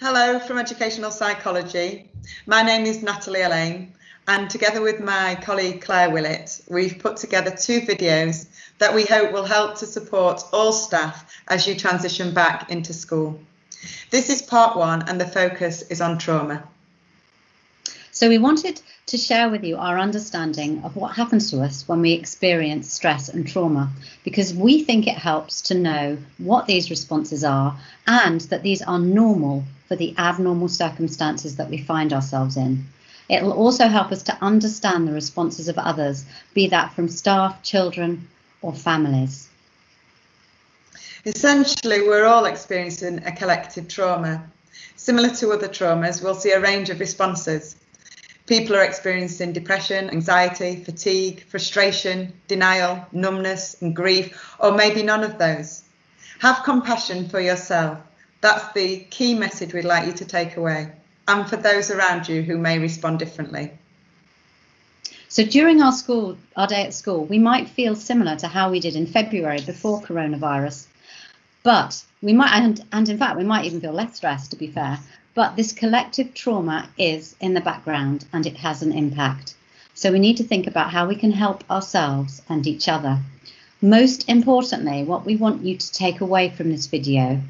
Hello from Educational Psychology. My name is Natalie Elaine, and together with my colleague Claire Willett, we've put together 2 videos that we hope will help to support all staff as you transition back into school. This is part 1 and the focus is on trauma. So we wanted to share with you our understanding of what happens to us when we experience stress and trauma, because we think it helps to know what these responses are and that these are normal for the abnormal circumstances that we find ourselves in. It will also help us to understand the responses of others, be that from staff, children, or families. Essentially, we're all experiencing a collective trauma. Similar to other traumas, we'll see a range of responses. People are experiencing depression, anxiety, fatigue, frustration, denial, numbness and grief, or maybe none of those. Have compassion for yourself. That's the key message we'd like you to take away, and for those around you who may respond differently. So during our day at school, we might feel similar to how we did in February before coronavirus, but we might, and in fact, we might even feel less stressed, to be fair. But this collective trauma is in the background and it has an impact. So we need to think about how we can help ourselves and each other. Most importantly, what we want you to take away from this video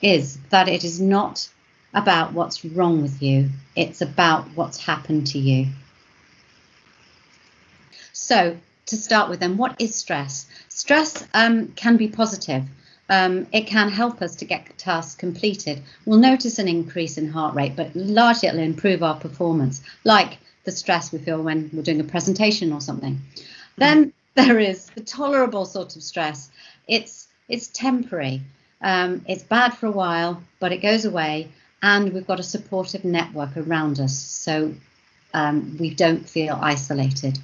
is that it is not about what's wrong with you. It's about what's happened to you. So to start with then, what is stress? Stress can be positive. It can help us to get tasks completed. We'll notice an increase in heart rate, but largely it'll improve our performance, like the stress we feel when we're doing a presentation or something. Then there is the tolerable sort of stress. It's temporary. It's bad for a while, but it goes away, and we've got a supportive network around us, so we don't feel isolated.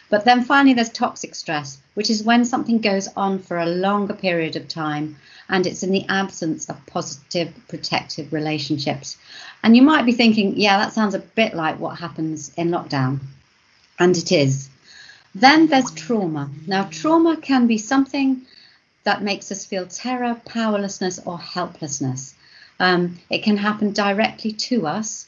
But then finally, there's toxic stress, which is when something goes on for a longer period of time and it's in the absence of positive, protective relationships. And you might be thinking, yeah, that sounds a bit like what happens in lockdown. And it is. Then there's trauma. Now, trauma can be something that makes us feel terror, powerlessness, or helplessness. It can happen directly to us,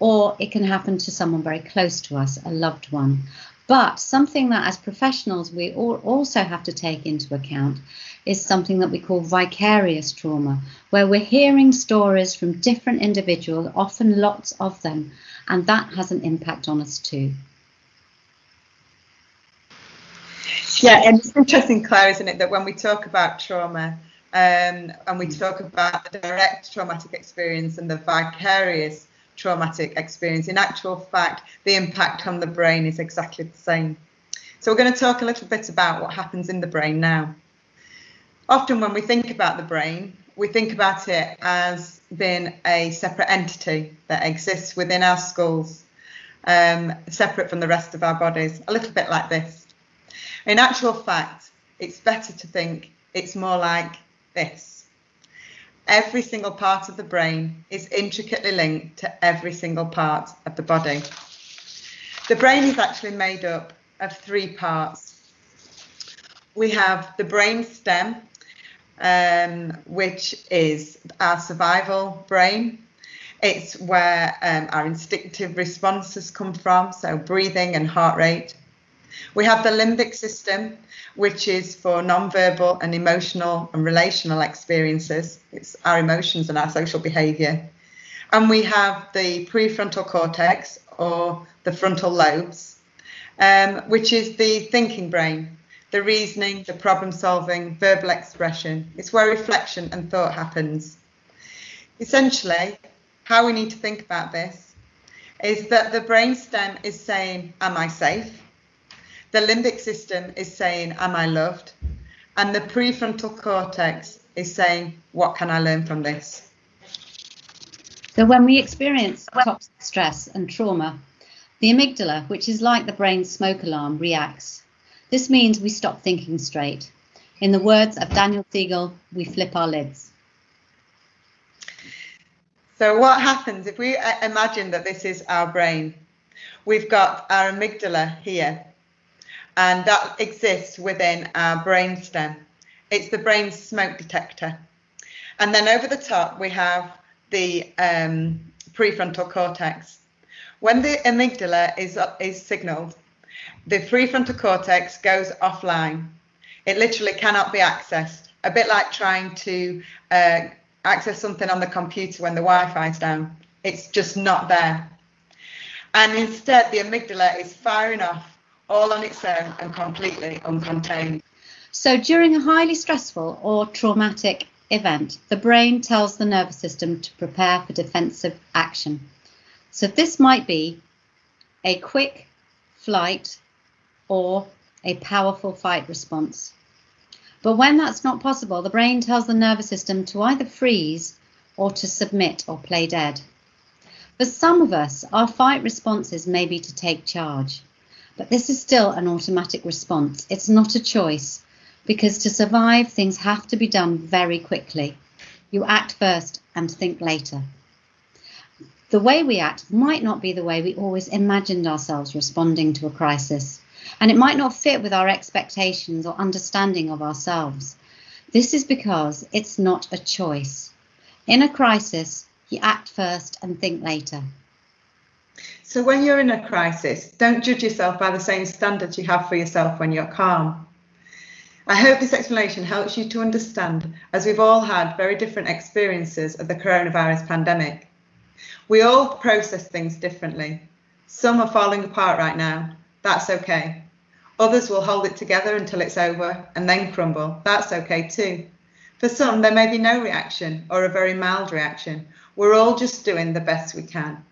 or it can happen to someone very close to us, a loved one. But something that as professionals we also have to take into account is something that we call vicarious trauma, where we're hearing stories from different individuals, often lots of them, and that has an impact on us too. Yeah, and it's interesting, Claire, isn't it, that when we talk about trauma and we talk about the direct traumatic experience and the vicarious traumatic experience, in actual fact, the impact on the brain is exactly the same. So we're going to talk a little bit about what happens in the brain now. Often when we think about the brain, we think about it as being a separate entity that exists within our skulls, separate from the rest of our bodies, a little bit like this. In actual fact, it's better to think it's more like this. Every single part of the brain is intricately linked to every single part of the body. The brain is actually made up of 3 parts. We have the brain stem, which is our survival brain. It's where our instinctive responses come from, so breathing and heart rate. We have the limbic system, which is for non-verbal and emotional and relational experiences. It's our emotions and our social behaviour. And we have the prefrontal cortex, or the frontal lobes, which is the thinking brain, the reasoning, the problem solving, verbal expression. It's where reflection and thought happens. Essentially, how we need to think about this is that the brain stem is saying, am I safe? The limbic system is saying, am I loved? And the prefrontal cortex is saying, what can I learn from this? So when we experience toxic stress and trauma, the amygdala, which is like the brain's smoke alarm, reacts. This means we stop thinking straight. In the words of Daniel Siegel, we flip our lids. So what happens if we imagine that this is our brain? We've got our amygdala here, and that exists within our brainstem. It's the brain's smoke detector. And then over the top, we have the prefrontal cortex. When the amygdala is signalled, the prefrontal cortex goes offline. It literally cannot be accessed, a bit like trying to access something on the computer when the Wi-Fi is down. It's just not there. And instead, the amygdala is firing off all on its own and completely uncontained. So during a highly stressful or traumatic event, the brain tells the nervous system to prepare for defensive action. So this might be a quick flight or a powerful fight response. But when that's not possible, the brain tells the nervous system to either freeze or to submit or play dead. For some of us, our fight responses may be to take charge, but this is still an automatic response. It's not a choice, because to survive, things have to be done very quickly. You act first and think later. The way we act might not be the way we always imagined ourselves responding to a crisis, and it might not fit with our expectations or understanding of ourselves. This is because it's not a choice. In a crisis, you act first and think later. So when you're in a crisis, don't judge yourself by the same standards you have for yourself when you're calm. I hope this explanation helps you to understand, as we've all had very different experiences of the coronavirus pandemic. We all process things differently. Some are falling apart right now. That's okay. Others will hold it together until it's over and then crumble. That's okay too. For some, there may be no reaction or a very mild reaction. We're all just doing the best we can.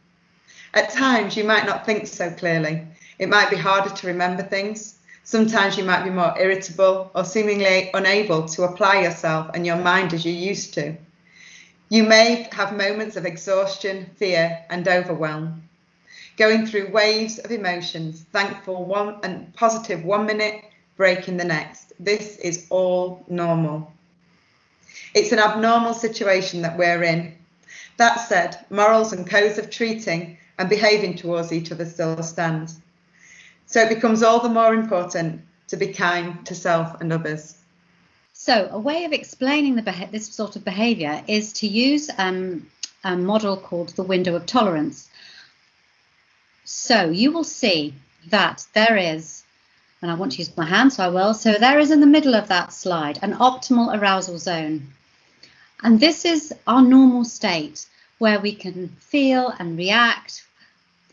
At times, you might not think so clearly. It might be harder to remember things. Sometimes you might be more irritable or seemingly unable to apply yourself and your mind as you used to. You may have moments of exhaustion, fear, and overwhelm, going through waves of emotions, thankful and positive 1 minute, breaking the next. This is all normal. It's an abnormal situation that we're in. That said, morals and codes of treating and behaving towards each other still stands. So it becomes all the more important to be kind to self and others. So a way of explaining this sort of behaviour is to use a model called the window of tolerance. So you will see that there is, and I want to use my hand, so I will. So there is in the middle of that slide an optimal arousal zone. And this is our normal state where we can feel and react.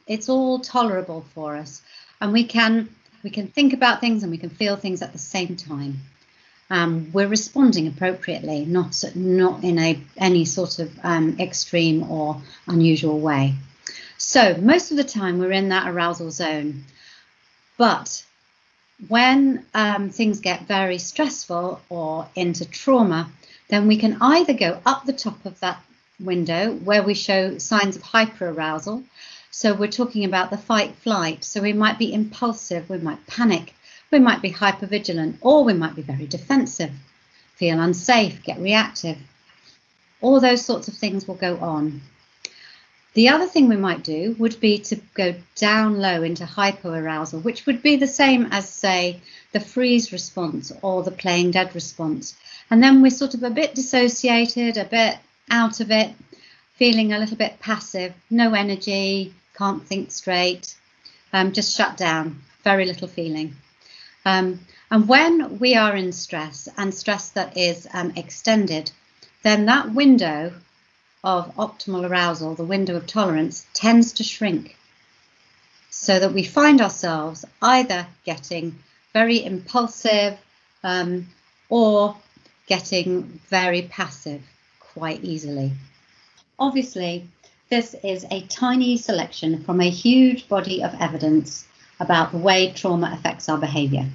It's all tolerable for us. And we can think about things and we can feel things at the same time. We're responding appropriately, not in any sort of extreme or unusual way. So most of the time we're in that arousal zone. But when things get very stressful or into trauma, then we can either go up the top of that window where we show signs of hyperarousal. So we're talking about the fight flight. So we might be impulsive, we might panic, we might be hypervigilant, or we might be very defensive, feel unsafe, get reactive. All those sorts of things will go on. The other thing we might do would be to go down low into hypoarousal, which would be the same as, say, the freeze response or the playing dead response. And then we're sort of a bit dissociated, a bit out of it, feeling a little bit passive, no energy, can't think straight, just shut down, very little feeling. And when we are in stress, and stress that is extended, then that window of optimal arousal, the window of tolerance, tends to shrink, so that we find ourselves either getting very impulsive or getting very passive quite easily. Obviously, this is a tiny selection from a huge body of evidence about the way trauma affects our behaviour.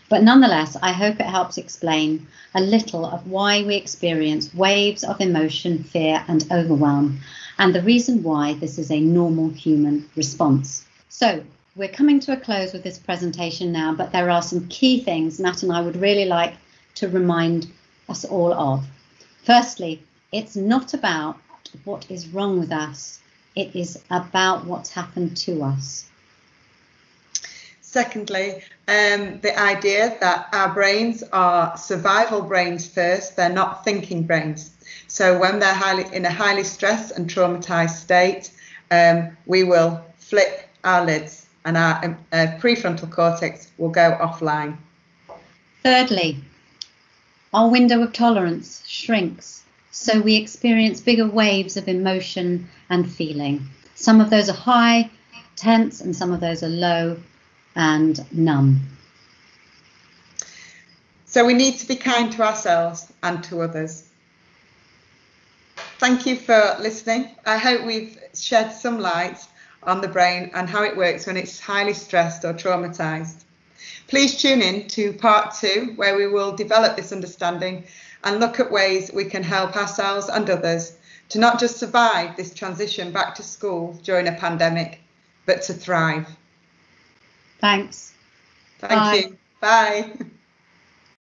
But nonetheless, I hope it helps explain a little of why we experience waves of emotion, fear and overwhelm, and the reason why this is a normal human response. So we're coming to a close with this presentation now, but there are some key things Nat and I would really like to remind us all of. Firstly, it's not about what is wrong with us. It is about what's happened to us. Secondly, the idea that our brains are survival brains first, they're not thinking brains. So when they're in a highly stressed and traumatized state, we will flip our lids and our prefrontal cortex will go offline. Thirdly, our window of tolerance shrinks, so we experience bigger waves of emotion and feeling. Some of those are high, tense, and some of those are low and numb. So we need to be kind to ourselves and to others. Thank you for listening. I hope we've shed some light on the brain and how it works when it's highly stressed or traumatized. Please tune in to part 2, where we will develop this understanding and look at ways we can help ourselves and others to not just survive this transition back to school during a pandemic, but to thrive. Thanks. Thank you. Bye.